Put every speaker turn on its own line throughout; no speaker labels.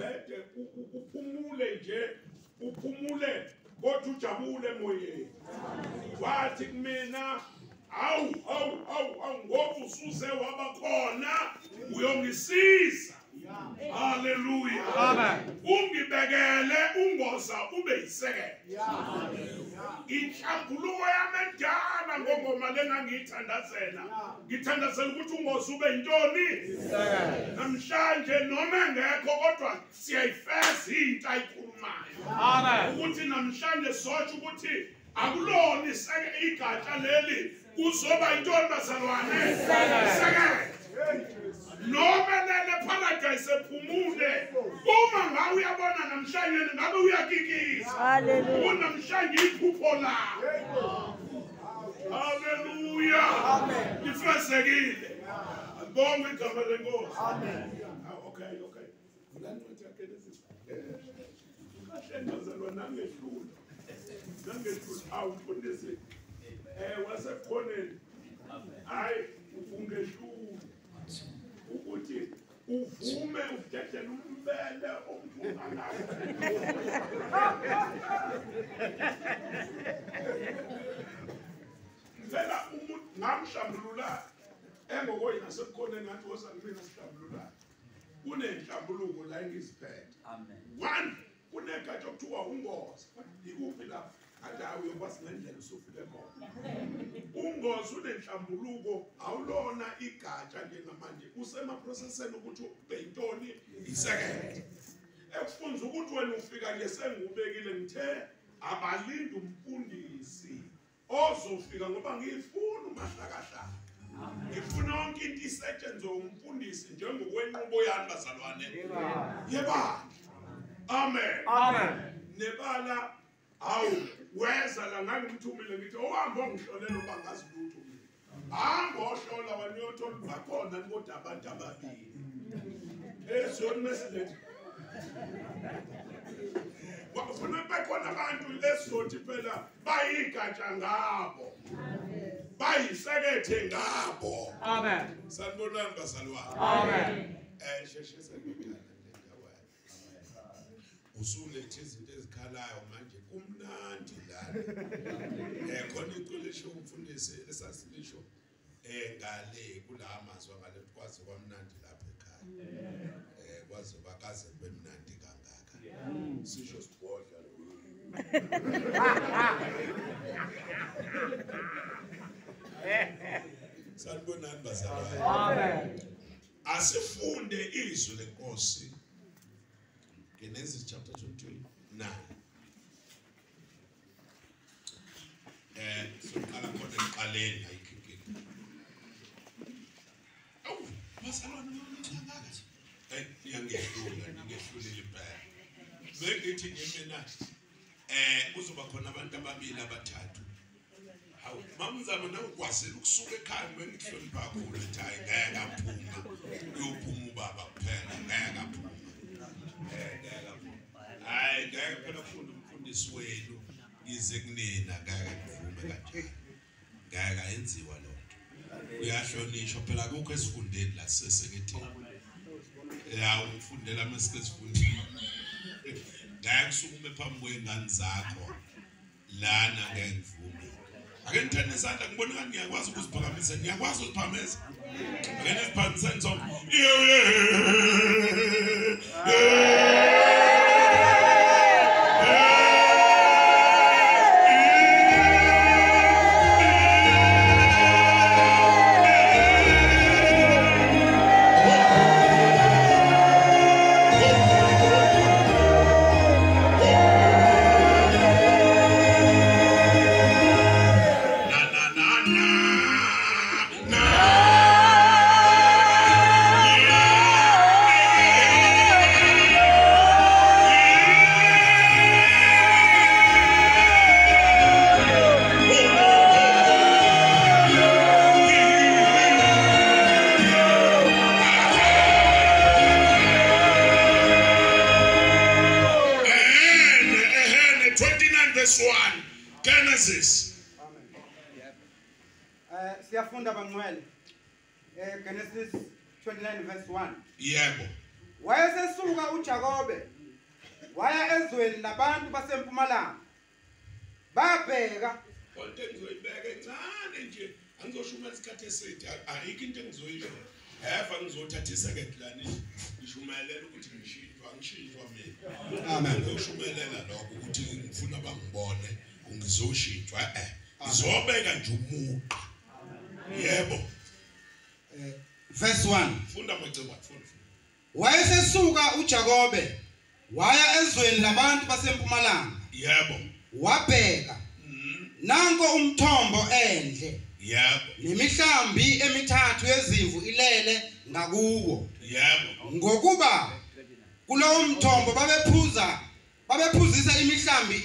ubhede uphumule nje uphumule kodwa ujabule emoyeni wathi kumina awu ngoba usuze wabakhona uyongisiza. Hallelujah. Amen. Ungibekele ungoza ube yisekele. Inhlambuluko yamendana ngongoma lengangiyithandazela. Ngithandazela ukuthi ungoza ube yintoni? Yisekele. Namhlanje noma engekho kodwa siyayifeza into ayikhulumayo. Amen. Ukuthi namhlanje sotsho ukuthi akulona igatsha leli kuzoba yintoni bazalwane? Yisekele. Noma lele paradise ephumule uma ngawe uyabona namhlanje ngabe uyakikisa. Hallelujah. Namhlanje iphupho la. Hallelujah. Amen. Ifezekile. Bonke igama lenkosi. Amen. Okay. Ngani yakhe lezi. Kahle nangehlula. Awufundisi. Wasekhoneni. Hayi ungehlula. Ukuthi uvume udedele umbele omthunganayo. Phela umuntu ngamhlambulula engokoyina nasekhoneni ngathi wosangimina sihlambulula. Kunenhlambuluko la engiziphethe. Amen. One kunegatsha okuthiwa ungozi. Ikuphi lapha? Adawu yokwazi ngendlela usufike khona. Ungozi unenhlambuluko awulona igatsha njengamanje usemaprocesseni ukuthi ube yintoni isekele. Ekufunza ukuthi wena ufika nje sengubekile ngithe abalinde umfundisi ozofika ngoba ngifuna umahlakahla. Ngifuna yonke into isetshenzwe umfundisi njengokwenqubo yami bazalwane. Yebandla. Amen. Amen. Nebala awu weza la ngangimthumile ngithi ohamba ngihlolela uba ngazi lutho mina. Hamba ohlola waniyothola bakhona kodwa abantu ababili. Ezona message. Wafuna bakhona abantu lesothi phela bayigatsha ngabo. Bayisekethe ngabo. Amen. Sanibonani bazalwane. Amen. Sheshe sekuyala lendawo. Usulethe izinto ezikhalayo manje kumnandi la. Khona iqolisho umfundisi esasilisho ngale kulamazwe ngale kwazi kwamnandi lapha ekhaya. Kwazi bakaze bemnandi kangaka. Sisho sibodla lo. Sanibonani bazalwane. Amen. Asifunde izwi lenkosi. Genesis chapter 29. Soqala khona eqaleni ayikhike. Awu, bazalwane ngiyangaka. Ngiyangehlula impela. Bengithi ngimena kuzoba khona abantu ababili abathathu. Hawu, mamuzama nawukwazela ukusuka ekhaya bengihlonipha kakhulu ethi hayi ngeke aphuma. Uyophuma ubaba kuphela, ngeke aphuma. Hayi ngeke phela ufunda umfundisi wenu ize kunina ngeke kuvume kanje. Ngeke ayenziwa lonto. Uyahlonishwa phela akukho esifundeni la siseketheni. Ufundela amasiko esifundeni. Ngeke usukume phambi kwengane zakho lana ngeke ngivume. Ake ngithande isandla ngibona ukuthi ngiyakwazi ukuziphakamisa. Ngiyakwazi ukuphakamisa. Ake nisiphakamiseni zonke.
Siyafunda bangcwele. Genesis 29 verse 1.
Yebo.
Wayesesuka uJakobe waya ezweni labantu basempumalanga. Babheka
konke ngizoyibeka encane nje angizoshuma isikhathi eside ayikho into engizoyisho eva ngizothatha isekedi lani ngishumayela ukuthi ngishintshwa mina amen ngizoshumayela lokho ukuthi ngifuna bangibone ungizoshintshwa ngizobeka nje umuqa yebo
verse 1
funda maceba funda
wayesesuka uJakobe waya ezweni labantu basempumalanga
yebo
wabheka nanko umthombo endle
yebo
nemihlambi emithathu yezimvu ilele ngakuwo
yebo
ngokuba kulowo mthombo babephuzisa imihlambi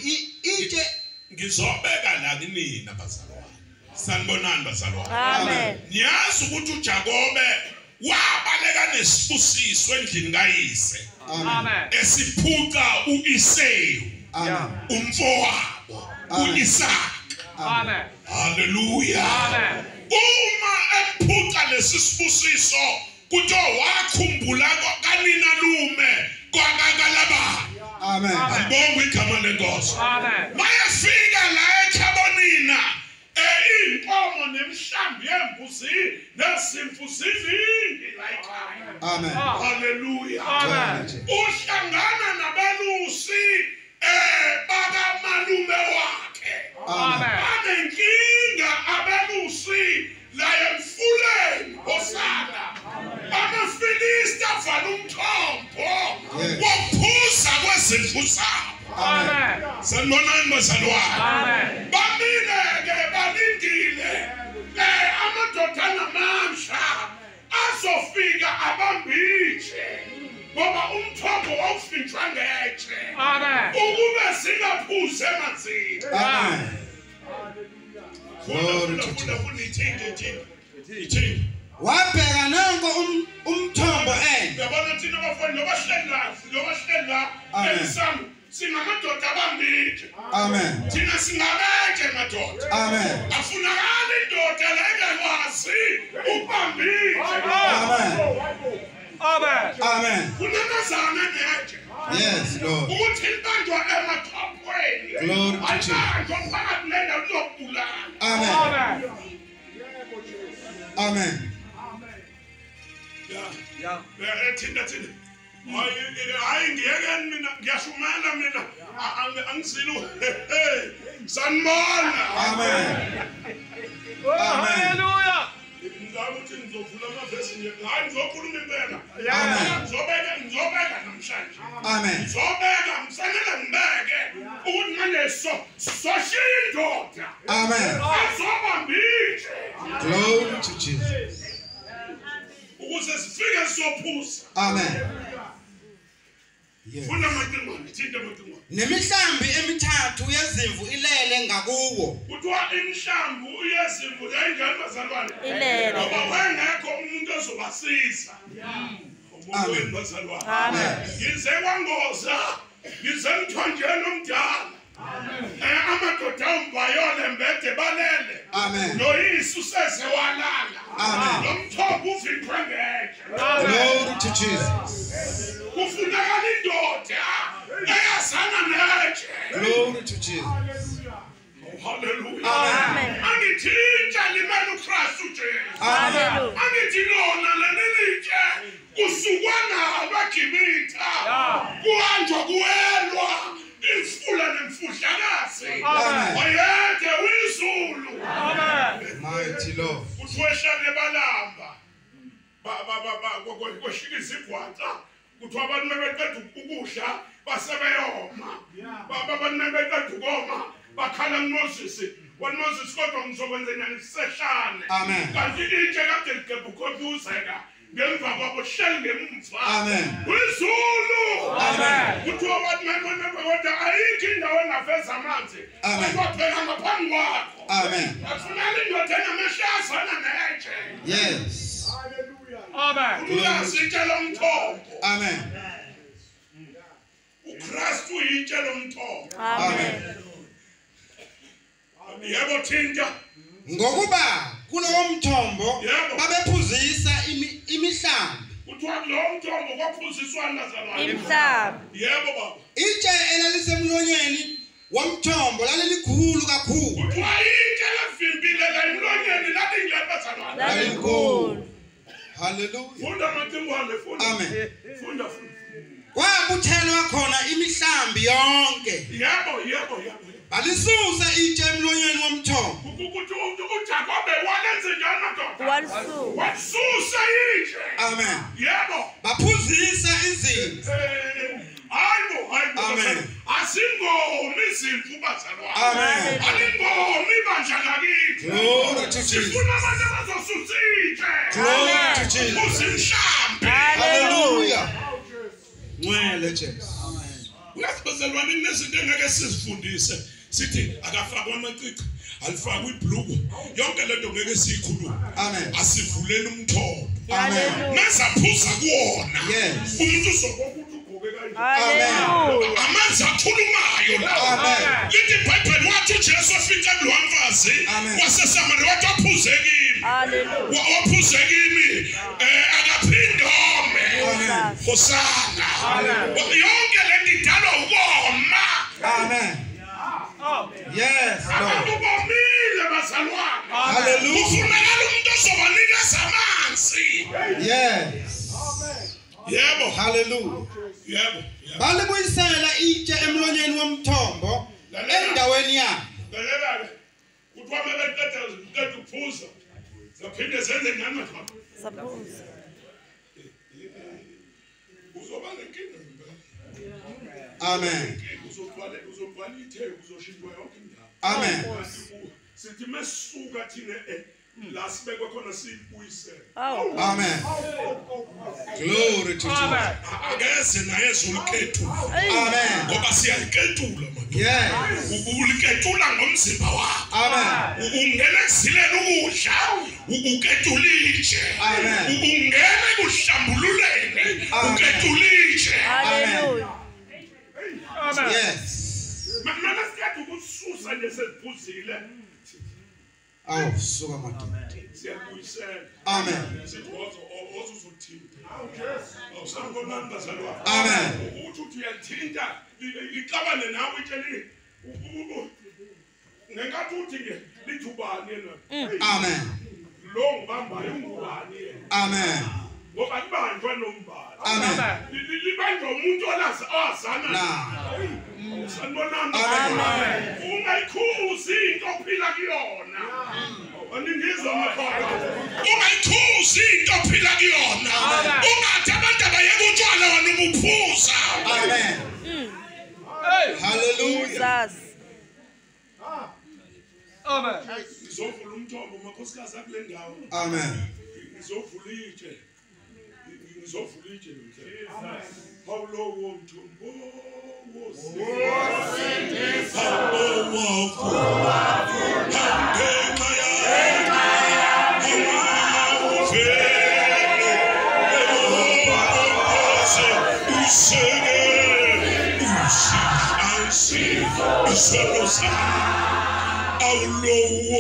itshe
ngizobeka la kinina bazalwane sanibonani bazalwane
Amen.
niyazi ukuthi uJakobe wabaleka nesibusiso endlini kayise
Amen.
esiphuca uIsewu umfowabo uIsaka
Amen.
haleluya
Amen.
uma ephuca lesisibusiso kuthiwa wakhumbula kanina lume kwakakalaba
amen
angibonga igama lenkosi
Amen.
mayefika la eKhabonina inkomo nemihlambi yembuzi nezimvu ziningi la ekhaya
amen
haleluya
Amen.
uhlangana nabalusi bakamalume wakhe
Amen.
banenkinga abalusi la emfuleni osana amaFilisti avala umthombo wophuza kwezimvu zabo
Amen.
sanibonani bazalwane
Amen.
bamile-ke balindile amadoda anamandla azofika abambitshe ngoba umthombo wawufinjwa ngetshe
Amen.
ukube singaphuzi emanzini
amen
ithini
wabheka nanko umthombo endle
yabona thina bafana lobahleli la emsamo singamadoda abambitshe
amen
thina singabetshe madoda
amen
afunakala indoda la engakwazi ukubambitshe
amen
Amen.
amen
kunamazana netshe
yes lord
ukuthi libandwa emathopweni
Glory to Jesus.
ayibandwa phakathi nendawo lokubulala
amen
Amen.
amen
thina hayi ngiyekeni mina ngiyashumela mina angisilu sanibona
amen
Oh, hallelujah.
ngizama ukuthi ngizovula amavesi hayi ngizokhuluma impela
Amen.
ngizobeka namhlanje
amen
ngizobeka mfanele ngibeke ukuthi manje soshiya indoda
amen
azobambitshe
glory to Jesus
ukuze sifike sophuza
amen yes
funa amacingwane thinta amacingwane
nemihlambi emithathu yezimvu ilele ngakuwo
kuthiwa imihlambi yezimvu yayinjani bazalwane
Ilele.
ngoba wengekho umuntu ozobasiza umuntu wenu bazalwane
Amen.
ngize kwangoza ngize emthonjeni omdala amadoda umbhayole mbede balele
amen
noyisu seze walala
Amen.
nomthombo uvinjwe ngetshe
glory to Jesus
kufunakala indoda eyazana netshe
glory to Jesus
haleluya
Amen.
angithintsha limele uKristu Jesu
Hallelujah.
angithi lona lelitshe kusukwana abagibitha kuhanjwa kuwelwa imfula nemfuhlakazi
Amen.
wayeke uyizulu
Amen.
mighty lord
kuthiwehlale balamba kweshika izigwata kuthiwa abantu bebeqeda ukudla basebeyoma abantu bebeqeda ukoma bakhala kuMoses waMoses kodwa ngizokwenza nyani sisehlane
Amen.
kanti itshe kade ligebukhothuzeka ngemva kwabo hleli ngemva
Amen.
izulu
Amen.
kuthiwa abantu kodwa ayikho indawo engaveza amanzi
Amen.
kwabheka ngaphambi kwakho
amen
afunala indoda enamahlazana netshe
yes
Amen.
ulwazi itshe lomthombo
amen
uKristu itshe lomthombo
Amen.
yebo thinta
ngokuba kulowo mthombo
Yebo.
babephuzisa imihlambi
kuthiwa lo mthombo kwaphuziswa nazalwane.
Imhlaba.
Yebo baba.
Itshe elalisemlonyeni womthombo lalilikhulu kakhulu.
Kuthiwa itshe lavimbile la emlonyeni lathi ngiyabazalwane.
Lalikhulu.
Hallelujah.
Funda mathingwane funda.
Amen.
Funda.
Kwabuthelwa khona imihlambi yonke.
Yebo.
Balisusa itshe emlonyeni womthombo.
Ukuthi uJakobe walenze njani madoda? Wasusa itshe.
Amen.
Yebo.
Baphuzisa izinto.
Hayibo.
Amen.
Asingomi izimvu bazalwane.
Amen.
Alingomi bandla lakithi.
Glory to Jesus.
Sifuna abantu abazosusa itshe.
Glory to Jesus.
Usimhlambi.
Hallelujah. Ngwele Jesu.
Uyasibazalwane kunezinto engeke sizifundise. Sithi akafakwa amacici, alifakwa ibhluku. Yonke lento ngeke siyikhulume.
Amen.
Asivulele umthombo.
Amen.
Masaphuza kuwona.
Yes.
Umuntu uzokuthi ugqoke kanje.
Hallelujah.
Amanzi akhulumayo la.
Amen.
Lithi iBhayibheli wathi uJesu afika kulomfazi waseSamariya wathi waphuze kimi.
Hallelujah.
Waphuze kimi. Akaphinde ome.
Amen.
Hosana. Yonke lento idalwa ukoma.
Amen. Yes, Lord.
Ubomile bazalwane.
Hallelujah.
Kufunakala umuntu ozobanikeza amanzi.
Yes.
Yebo.
Hallelujah.
Yebo.
Balibuyisela itshe emlonyeni womthombo endaweni yakhe.
Lalela. Kuthiwa bebeqeda ukuphuza. Zaphinde zenze ngani madoda?
Saphuza.
Uzoba nenkinga impela.
Amen.
Uzobhala itheko uzoshintshwa yonke indawo.
Amen.
Sithi mesisuka thina la sibekwe khona siyibuyisele.
Amen. Glory to Jesus.
Akeze naye ezulukethu.
Amen.
Ngoba siyaliketula manje.
Yes.
Uliketula ngomzimba wakho.
Amen.
Ungena ekuzileni ukudla, uketulitshe.
Amen.
Ungena ekuhlambululeni, uketulitshe.
Hallelujah.
Amen.
Yes.
Mana sikade ukususa nje sesiphuzile.
Awu suka madoda.
Siyabuyisela.
Amen.
Sithi ozuzothinta. Awusangomani bazalwane.
Amen.
Uthi uyalithinta iqabane nawe itsheli. Ngenkathi uthi ke lithubani yena.
Amen.
Lo ngibambayo ungubani yena.
Amen.
Ngoba libanjwa nombala.
Amen.
Libanjwa umuntu ozana.
Now.
Sanibonani.
Amen.
Ungayikhuzi into ophila kuyona. Aningizwa makhona. Ungayikhuzi into ophila kuyona. Ungathi abantu abayeka utshwala wena ubuphuza.
Amen. Hallelujah.
Jesus.
Amen.
Ngizovula umthombo makhosikazi akule ndawo.
Amen.
Ngizovula itshe. Ngizovula itshe mhle. Paulo womthombo.
Hallelujah. Hallelujah.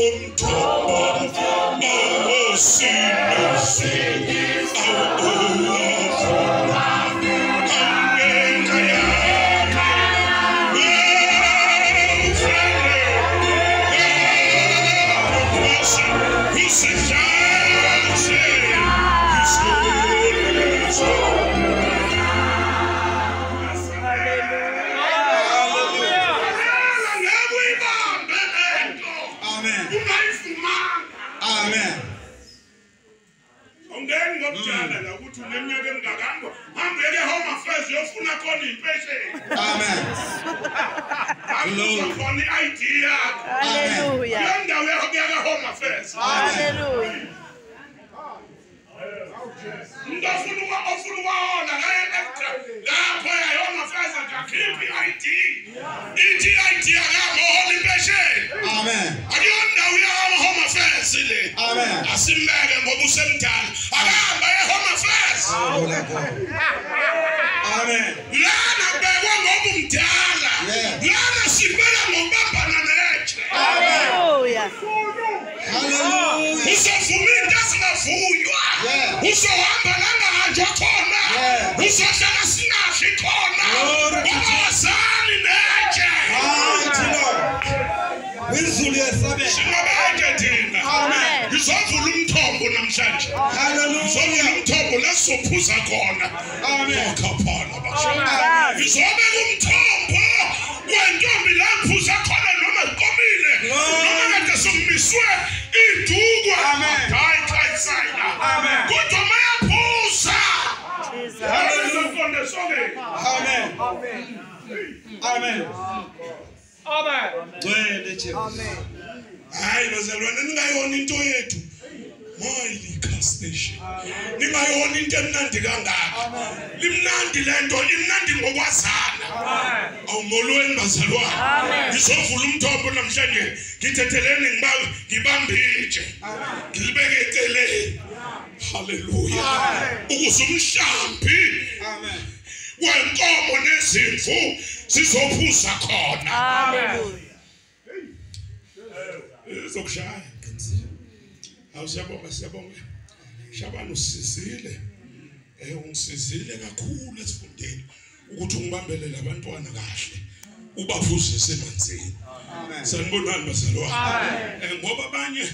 Amen.
Amen. Asimbeke ngoba usemdala. Akahamba eHome Affairs.
Amen.
Lana bekwa ngoba umdala. Lana sibeka ngobambana neche.
Hallelujah.
Hallelujah.
Usovuma into esingavunywa. Uzohamba langahanjwa khona. namhlanje. Hallelujah. Izobeka umthombo la sizophuza khona. Amen. Kaphala basha. Izobeka umthombo wentombi la phuza khona noma ikomile. Noma kade sokumiswe idukwa. Amen. Amen. Kodwa mayaphuza. Hallelujah. Amen. Amen. Amen. Amen. Hayi bazalwane ningayona into yethu. Moyili castation. Ningayona into emnandi kangaka. Limnandi lento, imnandi ngokwazana. Awumolweni bazalwane. Ngizovula umthombo namhlanje. Ngithetheleni ngibambije. Ngilibeke eceleni. Hallelujah. Ukuze umhlambi. Amen. Wenkomo nezimvu sizophuza khona. Amen. Zokushaya ngenzile. Awusiyabonga siyabonga. Shabana usizile. Ungisizile kakhulu esifundeni ukuthi ungibambele labantwana kahle. Ubaphuzise emanzini. Amen. Sanibonani bazalwane. Ngoba abanye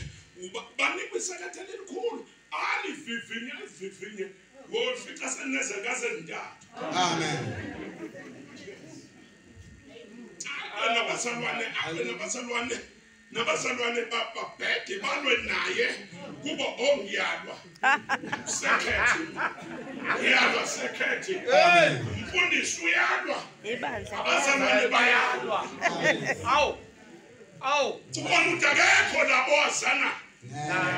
banikwe isakhathele elikhulu. Alivivinye. Wofica seneze ngaze ntathu. Amen. Nabazalwane babheke balwe naye kuba ongiyalwa sekhethi umfundisi uyalwa abazalwane bayalwa awu umuntu akekho labo wazana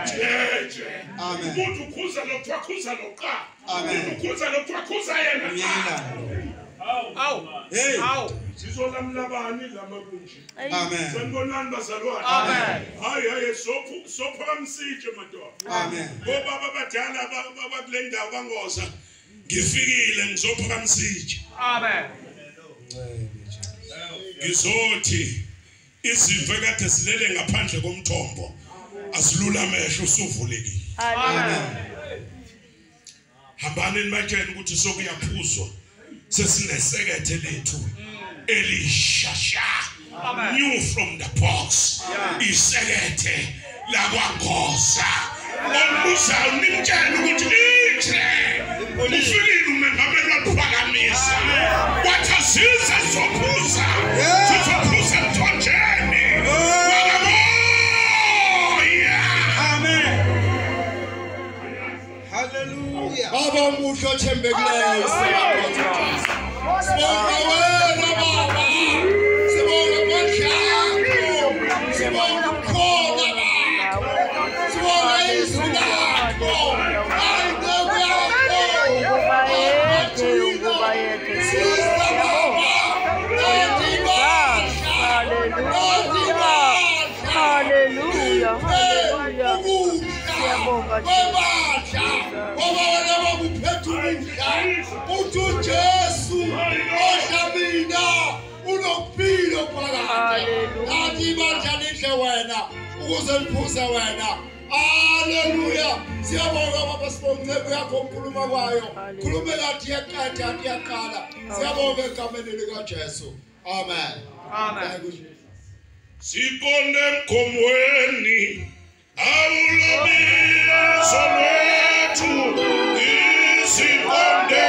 jeje umuntu ukhuza lokukhuza loqa umuntu ukhuza lokukhuza yena awu sizolamlabani lamakundla. Amen. Sanibonani bazalwane. Amen. Hayi sophakamsije madoda. Amen. Ngoba abadala abakule ndawo kangoza ngifikile ngizophakamsije. Amen. Ngizothi izimvu ekade silele ngaphandle komthombo asilula amehlo usuvulekile. Amen. Hambani nibatshela ukuthi sokuyaphuzwa sesinesekethe lethu. Elishasha. New from the box. Isekethe lakwangoza. Oluza nimtshela ukuthi ihle. Ufikile umengamela kuphakamisa. Wathazisa sophuza. Sophuza mthonjeni. Amen. Hallelujah. Baba umuhle othembekileyo. Sibonga wena baba. Sibonga konhlalo. Sibonga khona baba. Sibonga izwi lakho.
Hallelujah.
Jesu oshabina unokuphila phakathi athi banjani wena ukuze liphuze wena. Hallelujah. Siyabonga baba sibonga yakho ukukhuluma kwayo. Khulume kathi yaqeda athi yaqala. Siyabonga egameni lika Jesu. Amen. Amen. Sikonde emkhomweni awulobile solwethu isikonde